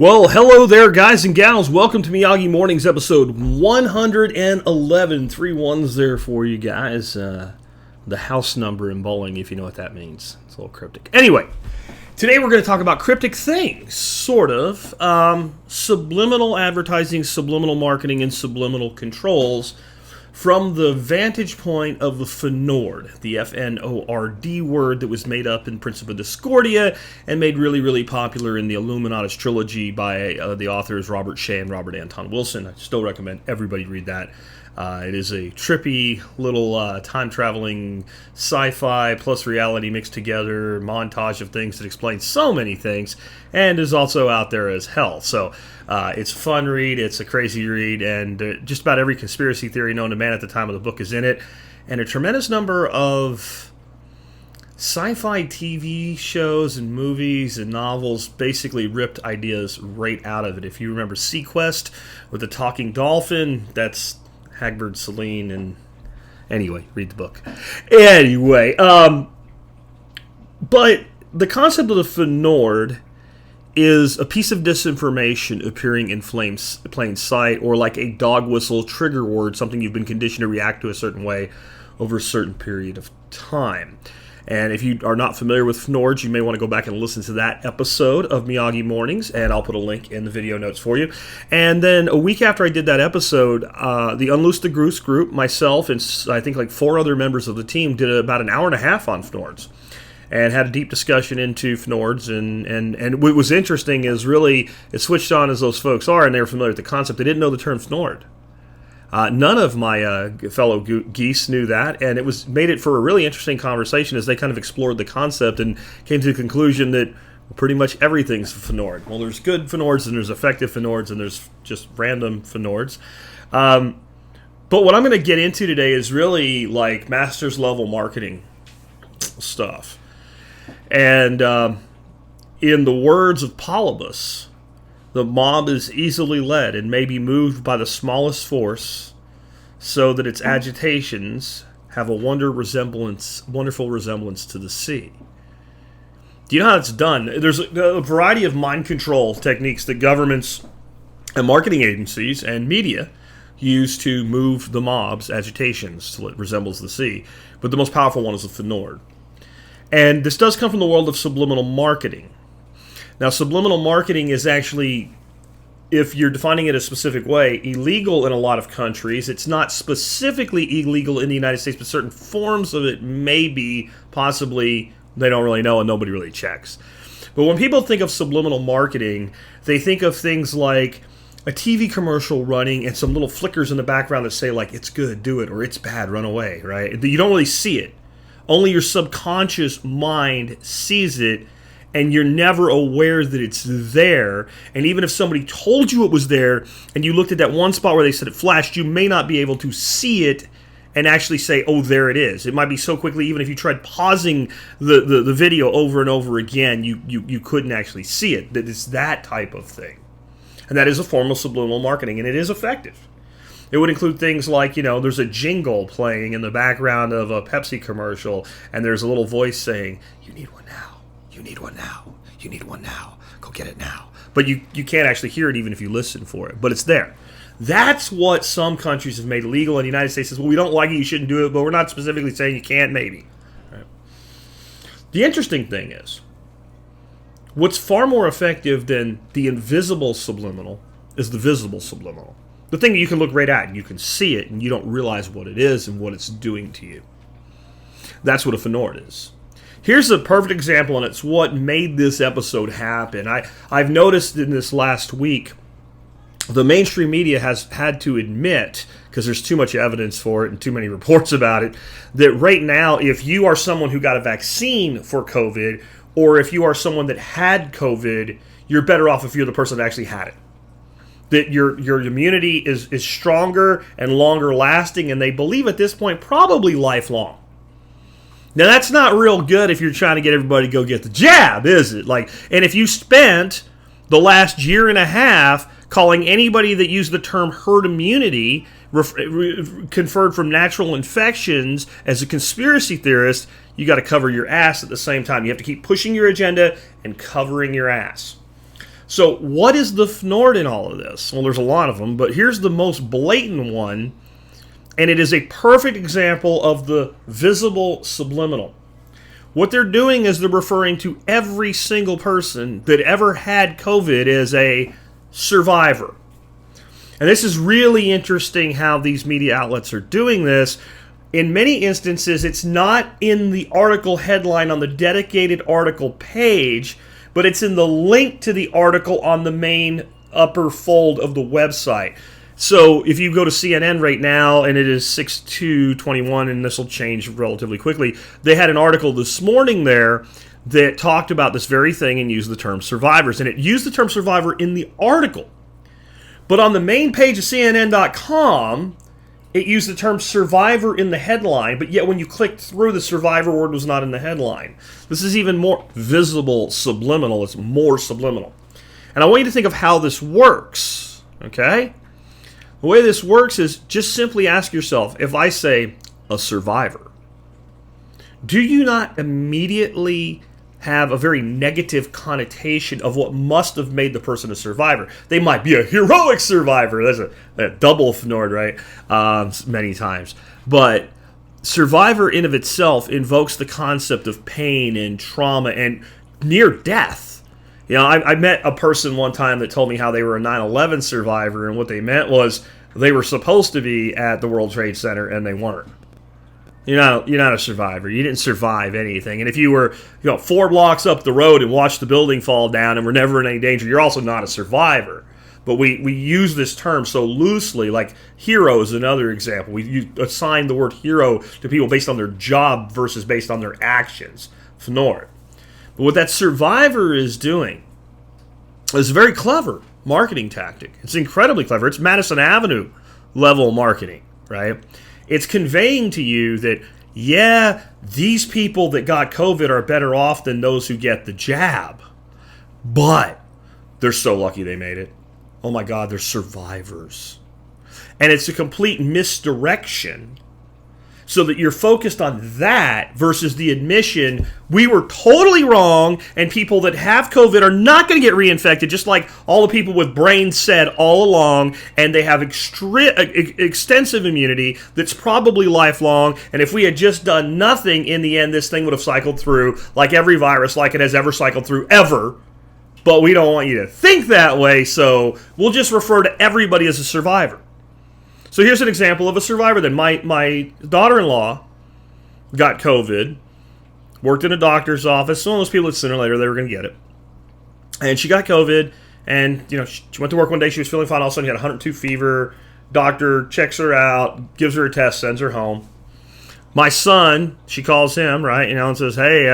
Well, hello there, guys and gals. Welcome to Miyagi Mornings, episode 111. 3 ones there for you guys. The house number in bowling, if you know what that means. It's a little cryptic. Anyway, today we're going to talk about cryptic things, sort of. Subliminal advertising, subliminal marketing, and subliminal controls from the vantage point of the Fnord, the F-N-O-R-D word that was made up in Principia Discordia and made really, really popular in the Illuminatus trilogy by the authors Robert Shea and Robert Anton Wilson. I still recommend everybody read that. It is a trippy little time-traveling sci-fi plus reality mixed together montage of things that explains so many things and is also out there as hell. So it's a fun read, it's a crazy read, and just about every conspiracy theory known to man at the time of the book is in it. And a tremendous number of sci-fi TV shows and movies and novels basically ripped ideas right out of it. If you remember Sequest with the talking dolphin, that's Hagbard, Celine, and anyway, read the book. Anyway, but the concept of the Fnord is a piece of disinformation appearing in plain sight, or like a dog whistle trigger word, something you've been conditioned to react to a certain way over a certain period of time. And if you are not familiar with Fnords, you may want to go back and listen to that episode of Miyagi Mornings, and I'll put a link in the video notes for you. And then a week after I did that episode, the Unloose the Goose group, myself, and I think like 4 other members of the team did about an hour and a half on Fnords and had a deep discussion into Fnords. And what was interesting is really it switched on as those folks are, and they were familiar with the concept. They didn't know the term Fnord. None of my fellow geese knew that, and it made it for a really interesting conversation as they kind of explored the concept and came to the conclusion that pretty much everything's Fnord. Well, there's good Fnords, and there's effective Fnords, and there's just random Fnords. But what I'm going to get into today is really like master's level marketing stuff. And in the words of Polybus, the mob is easily led and may be moved by the smallest force, so that its agitations have a wonderful resemblance to the sea. Do you know how it's done? There's a variety of mind control techniques that governments and marketing agencies and media use to move the mob's agitations till it resembles the sea. But the most powerful one is the Fnord. And this does come from the world of subliminal marketing. Now, subliminal marketing is actually, if you're defining it a specific way, illegal in a lot of countries. It's not specifically illegal in the United States, but certain forms of it may be, possibly, they don't really know and nobody really checks. But when people think of subliminal marketing, they think of things like a TV commercial running and some little flickers in the background that say, like, it's good, do it, or it's bad, run away, right? You don't really see it. Only your subconscious mind sees it, and you're never aware that it's there. And even if somebody told you it was there, and you looked at that one spot where they said it flashed, you may not be able to see it and actually say, oh, there it is. It might be so quickly, even if you tried pausing the video over and over again, you couldn't actually see it. That it's that type of thing. And that is a form of subliminal marketing, and it is effective. It would include things like, there's a jingle playing in the background of a Pepsi commercial, and there's a little voice saying, you need one now. You need one now. You need one now. Go get it now. But you can't actually hear it even if you listen for it. But it's there. That's what some countries have made illegal. And the United States says, well, we don't like it, you shouldn't do it, but we're not specifically saying you can't, maybe. Right. The interesting thing is, what's far more effective than the invisible subliminal is the visible subliminal. The thing that you can look right at and you can see it and you don't realize what it is and what it's doing to you. That's what a Fnord is. Here's a perfect example, and it's what made this episode happen. I've noticed in this last week, the mainstream media has had to admit, because there's too much evidence for it and too many reports about it, that right now, if you are someone who got a vaccine for COVID, or if you are someone that had COVID, you're better off if you're the person that actually had it. That your immunity is stronger and longer lasting, and they believe at this point probably lifelong. Now, that's not real good if you're trying to get everybody to go get the jab, is it? And if you spent the last year and a half calling anybody that used the term herd immunity conferred from natural infections as a conspiracy theorist, you got to cover your ass at the same time. You have to keep pushing your agenda and covering your ass. So what is the Fnord in all of this? Well, there's a lot of them, but here's the most blatant one, and it is a perfect example of the visible subliminal. What they're doing is they're referring to every single person that ever had COVID as a survivor. And this is really interesting how these media outlets are doing this. In many instances, it's not in the article headline on the dedicated article page, but it's in the link to the article on the main upper fold of the website. So if you go to CNN right now, and it is 6/2/21, and this will change relatively quickly, they had an article this morning there that talked about this very thing and used the term survivors. And it used the term survivor in the article. But on the main page of CNN.com, it used the term survivor in the headline, but yet when you clicked through, the survivor word was not in the headline. This is even more visible subliminal. It's more subliminal. And I want you to think of how this works, okay? The way this works is just simply ask yourself, if I say a survivor, do you not immediately have a very negative connotation of what must have made the person a survivor? They might be a heroic survivor. That's a double Fnord, right? Many times. But survivor in of itself invokes the concept of pain and trauma and near death. You know, I met a person one time that told me how they were a 9/11 survivor, and what they meant was they were supposed to be at the World Trade Center and they weren't. You're not a survivor. You didn't survive anything. And if you were 4 blocks up the road and watched the building fall down and were never in any danger, you're also not a survivor. But we use this term so loosely, like hero is another example. We assign the word hero to people based on their job versus based on their actions. Fnord. But what that survivor is doing is a very clever marketing tactic. It's incredibly clever. It's Madison Avenue level marketing, right? It's conveying to you that, yeah, these people that got COVID are better off than those who get the jab. But they're so lucky they made it. Oh my God, they're survivors. And it's a complete misdirection so that you're focused on that versus the admission, we were totally wrong, and people that have COVID are not going to get reinfected, just like all the people with brain said all along, and they have extensive immunity that's probably lifelong, and if we had just done nothing, in the end, this thing would have cycled through like every virus, like it has ever cycled through, ever. But we don't want you to think that way, so we'll just refer to everybody as a survivor. So here's an example of a survivor then. My daughter-in-law got COVID, worked in a doctor's office. One of those people that sooner or later they were going to get it. And she got COVID, and she went to work one day. She was feeling fine. All of a sudden, she had 102 fever. Doctor checks her out, gives her a test, sends her home. My son, she calls him, right, and says, hey,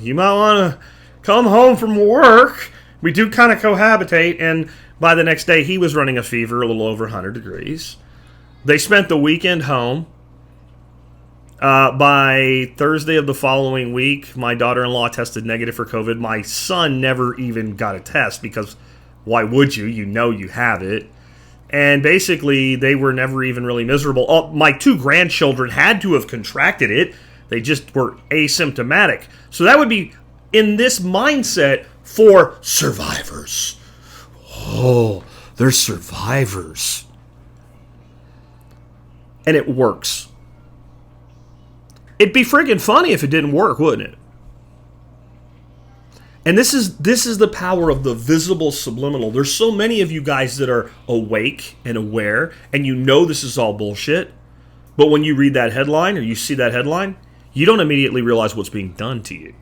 you might want to come home from work. We do kind of cohabitate, and by the next day, he was running a fever a little over 100 degrees. They spent the weekend home. By Thursday of the following week, my daughter-in-law tested negative for COVID. My son never even got a test because why would you? You know you have it. And basically, they were never even really miserable. My 2 grandchildren had to have contracted it. They just were asymptomatic. So that would be in this mindset for survivors. Oh, they're survivors. And it works. It'd be friggin' funny if it didn't work, wouldn't it? And this is the power of the visible subliminal. There's so many of you guys that are awake and aware, and you know this is all bullshit. But when you read that headline or you see that headline, you don't immediately realize what's being done to you.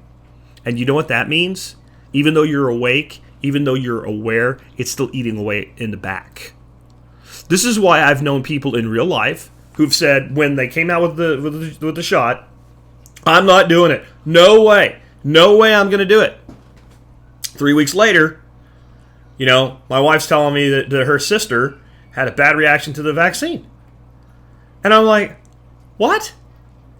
And you know what that means? Even though you're awake, even though you're aware, it's still eating away in the back. This is why I've known people in real life who've said when they came out with the shot, I'm not doing it. No way. No way I'm going to do it. 3 weeks later, my wife's telling me that her sister had a bad reaction to the vaccine. And I'm like, what?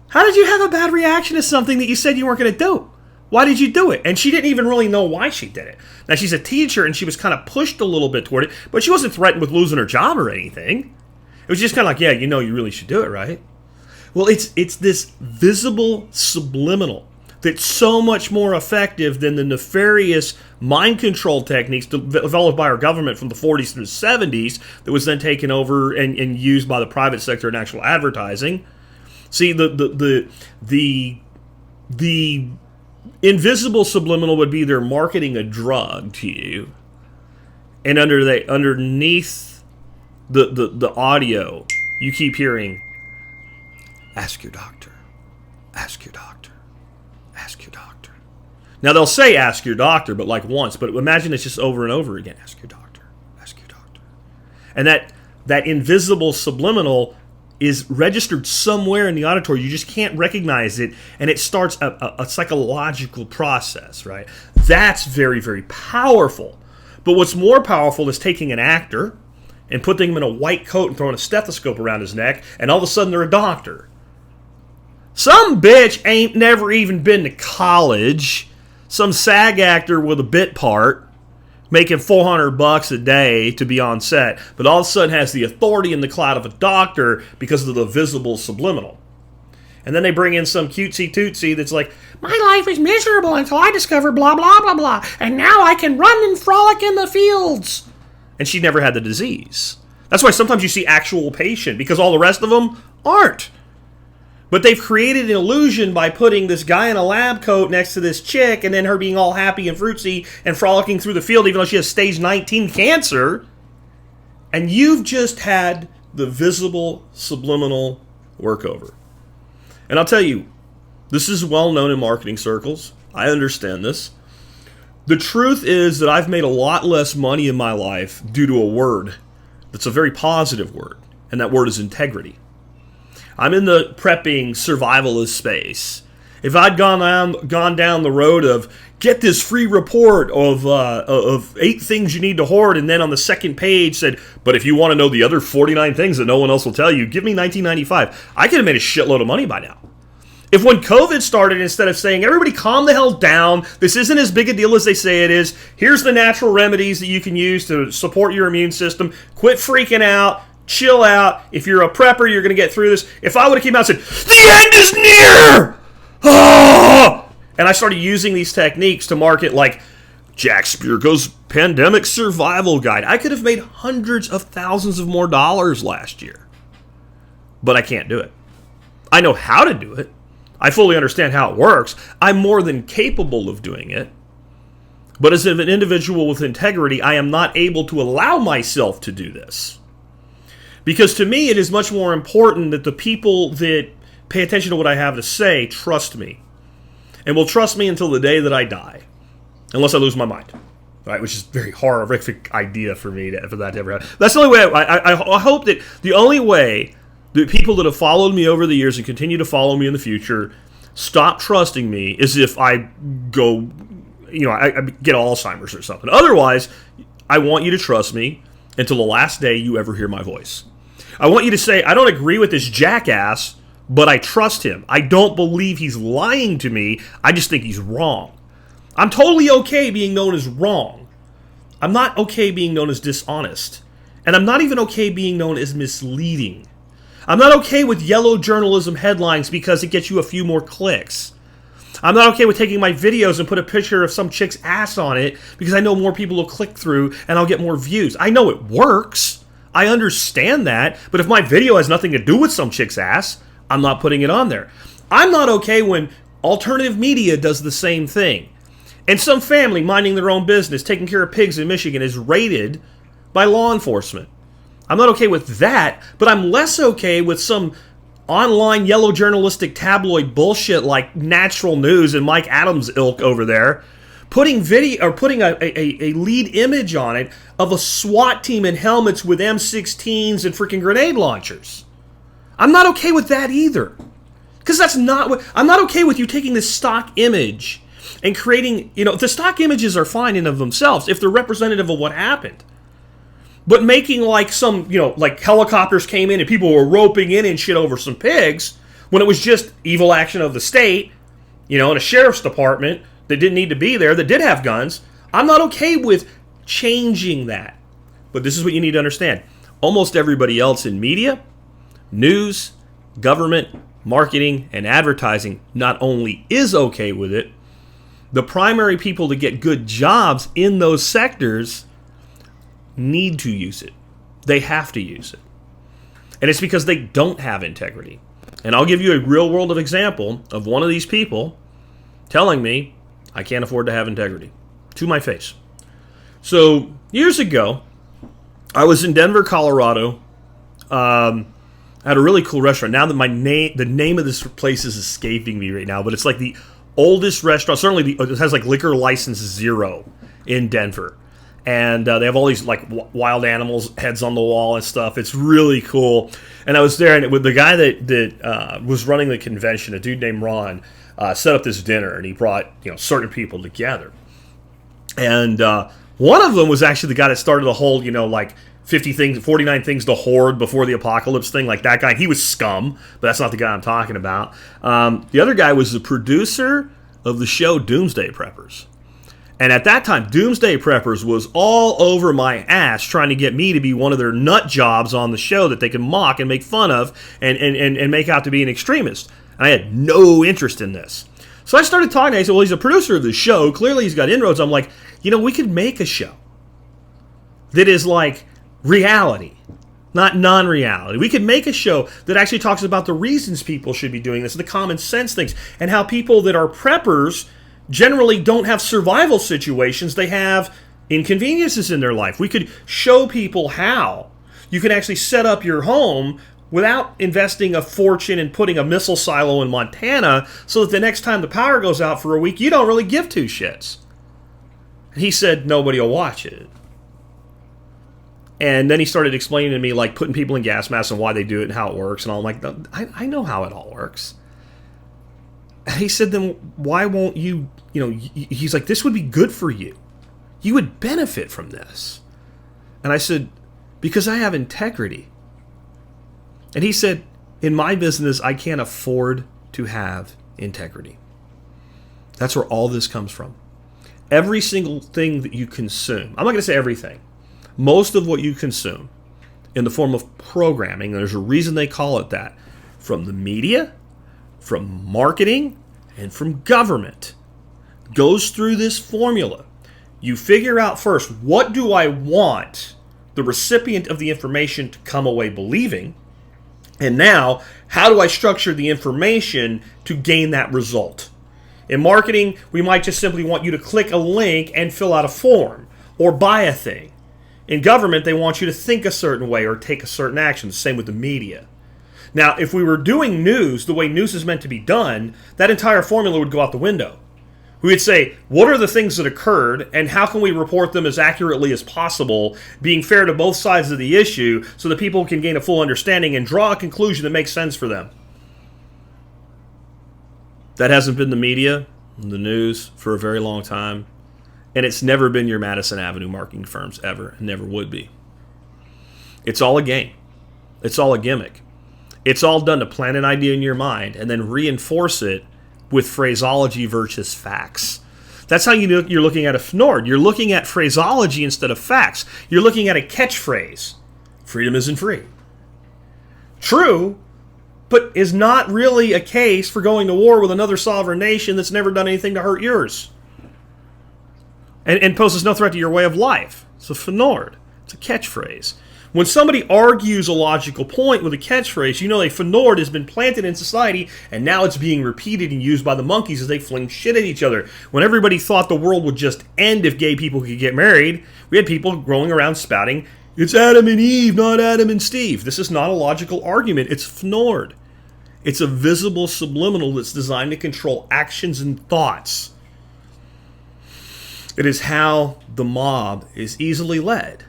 How did you have a bad reaction to something that you said you weren't going to do? Why did you do it? And she didn't even really know why she did it. Now, she's a teacher, and she was kind of pushed a little bit toward it, but she wasn't threatened with losing her job or anything. It was just kind of like, yeah, you really should do it, right? Well, it's this visible subliminal that's so much more effective than the nefarious mind control techniques developed by our government from the 40s through the 70s that was then taken over and used by the private sector in actual advertising. See, the invisible subliminal would be they're marketing a drug to you, and underneath the audio, you keep hearing, ask your doctor, ask your doctor, ask your doctor. Now they'll say ask your doctor, but like once, but imagine it's just over and over again, ask your doctor, ask your doctor. And that invisible subliminal is registered somewhere in the auditory. You just can't recognize it, and it starts a psychological process, right? That's very, very powerful. But what's more powerful is taking an actor and putting him in a white coat and throwing a stethoscope around his neck, and all of a sudden they're a doctor. Some bitch ain't never even been to college. Some SAG actor with a bit part making $400 a day to be on set, but all of a sudden has the authority in the cloud of a doctor because of the visible subliminal. And then they bring in some cutesy tootsie that's like, my life is miserable until I discover blah, blah, blah, blah, and now I can run and frolic in the fields. And she never had the disease. That's why sometimes you see actual patient, because all the rest of them aren't. But they've created an illusion by putting this guy in a lab coat next to this chick, and then her being all happy and fruitsy and frolicking through the field, even though she has stage 19 cancer. And you've just had the visible subliminal workover. And I'll tell you, this is well known in marketing circles. I understand this. The truth is that I've made a lot less money in my life due to a word that's a very positive word, and that word is integrity. I'm in the prepping survivalist space. If I'd gone down the road of get this free report of 8 things you need to hoard, and then on the second page said, but if you want to know the other 49 things that no one else will tell you, give me $19.95. I could have made a shitload of money by now. If when COVID started, instead of saying, everybody calm the hell down, this isn't as big a deal as they say it is, here's the natural remedies that you can use to support your immune system, quit freaking out, chill out. If you're a prepper, you're going to get through this. If I would have came out and said, the end is near! Ah! And I started using these techniques to market like Jack Spirko's Pandemic Survival Guide. I could have made hundreds of thousands of more dollars last year. But I can't do it. I know how to do it. I fully understand how it works. I'm more than capable of doing it. But as an individual with integrity, I am not able to allow myself to do this. Because to me, it is much more important that the people that pay attention to what I have to say trust me. And will trust me until the day that I die. Unless I lose my mind. Right? Which is a very horrific idea for me for that to ever happen. That's the only way. I hope that the only way that people that have followed me over the years and continue to follow me in the future stop trusting me is if I go, I get Alzheimer's or something. Otherwise, I want you to trust me until the last day you ever hear my voice. I want you to say, I don't agree with this jackass, but I trust him. I don't believe he's lying to me. I just think he's wrong. I'm totally okay being known as wrong. I'm not okay being known as dishonest. And I'm not even okay being known as misleading. I'm not okay with yellow journalism headlines because it gets you a few more clicks. I'm not okay with taking my videos and put a picture of some chick's ass on it because I know more people will click through and I'll get more views. I know it works. I understand that. But if my video has nothing to do with some chick's ass, I'm not putting it on there. I'm not okay when alternative media does the same thing. And some family minding their own business, taking care of pigs in Michigan, is raided by law enforcement. I'm not okay with that, but I'm less okay with some online yellow journalistic tabloid bullshit like Natural News and Mike Adams' ilk over there, putting video or putting a lead image on it of a SWAT team in helmets with M16s and freaking grenade launchers. I'm not okay with that either. Because that's not what... I'm not okay with you taking this stock image and creating... the stock images are fine in of themselves if they're representative of what happened. But making like some, like helicopters came in and people were roping in and shit over some pigs when it was just evil action of the state, and a sheriff's department that didn't need to be there, that did have guns. I'm not okay with changing that. But this is what you need to understand. Almost everybody else in media, news, government, marketing, and advertising not only is okay with it, the primary people to get good jobs in those sectors need to use it. They have to use it. And it's because they don't have integrity. And I'll give you a real world example of one of these people telling me I can't afford to have integrity to my face. So years ago, I was in Denver, Colorado. I had a really cool restaurant. Now that the name of this place is escaping me right now, but it's like the oldest restaurant. Certainly, it has like liquor license 0 in Denver, and they have all these like wild animals heads on the wall and stuff. It's really cool. And I was there, and with the guy that was running the convention, a dude named Ron, set up this dinner, and he brought certain people together. And one of them was actually the guy that started the whole 49 things to hoard before the apocalypse thing, like that guy. He was scum, but that's not the guy I'm talking about. The other guy was the producer of the show Doomsday Preppers. And at that time, Doomsday Preppers was all over my ass trying to get me to be one of their nut jobs on the show that they could mock and make fun of and make out to be an extremist. And I had no interest in this. So I started talking to him. I said, well, he's a producer of the show. Clearly he's got inroads. I'm like, we could make a show that is like reality, not non-reality. We could make a show that actually talks about the reasons people should be doing this, the common sense things, and how people that are preppers generally don't have survival situations. They have inconveniences in their life. We could show people how you can actually set up your home without investing a fortune and putting a missile silo in Montana so that the next time the power goes out for a week, you don't really give two shits. And he said, nobody will watch it. And then he started explaining to me, like, putting people in gas masks and why they do it and how it works. And I'm like, I know how it all works. And he said, then why won't you, he's like, this would be good for you. You would benefit from this. And I said, because I have integrity. And he said, in my business, I can't afford to have integrity. That's where all this comes from. Every single thing that you consume, I'm not going to say everything, most of what you consume in the form of programming, there's a reason they call it that, from the media, from marketing, and from government, goes through this formula. You figure out first, what do I want the recipient of the information to come away believing? And now, how do I structure the information to gain that result? In marketing, we might just simply want you to click a link and fill out a form or buy a thing. In government, they want you to think a certain way or take a certain action. The same with the media. Now, if we were doing news the way news is meant to be done, that entire formula would go out the window. We would say, what are the things that occurred, and how can we report them as accurately as possible, being fair to both sides of the issue so that people can gain a full understanding and draw a conclusion that makes sense for them. That hasn't been the media, the news, for a very long time. And it's never been your Madison Avenue marketing firms, ever. It never would be. It's all a game. It's all a gimmick. It's all done to plant an idea in your mind and then reinforce it with phraseology versus facts. That's how you're looking at a Fnord. You're looking at phraseology instead of facts. You're looking at a catchphrase. Freedom isn't free. True, but is not really a case for going to war with another sovereign nation that's never done anything to hurt yours. And poses no threat to your way of life. It's a Fnord. It's a catchphrase. When somebody argues a logical point with a catchphrase, you know a Fnord has been planted in society, and now it's being repeated and used by the monkeys as they fling shit at each other. When everybody thought the world would just end if gay people could get married, we had people rolling around spouting, it's Adam and Eve, not Adam and Steve. This is not a logical argument. It's Fnord. It's a visible subliminal that's designed to control actions and thoughts. It is how the mob is easily led,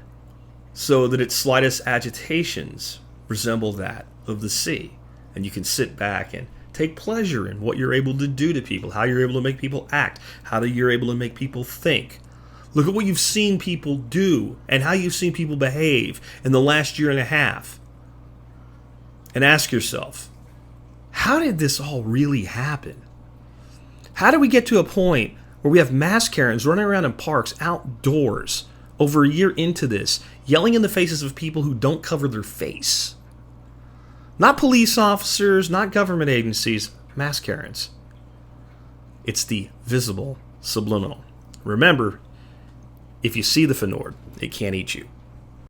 so that its slightest agitations resemble that of the sea. And you can sit back and take pleasure in what you're able to do to people, how you're able to make people act, how you're able to make people think. Look at what you've seen people do and how you've seen people behave in the last year and a half. And ask yourself, how did this all really happen? How did we get to a point where we have mass Karens running around in parks outdoors over a year into this, yelling in the faces of people who don't cover their face? Not police officers, not government agencies, mass Karens. It's the visible subliminal. Remember, if you see the Fnord, it can't eat you.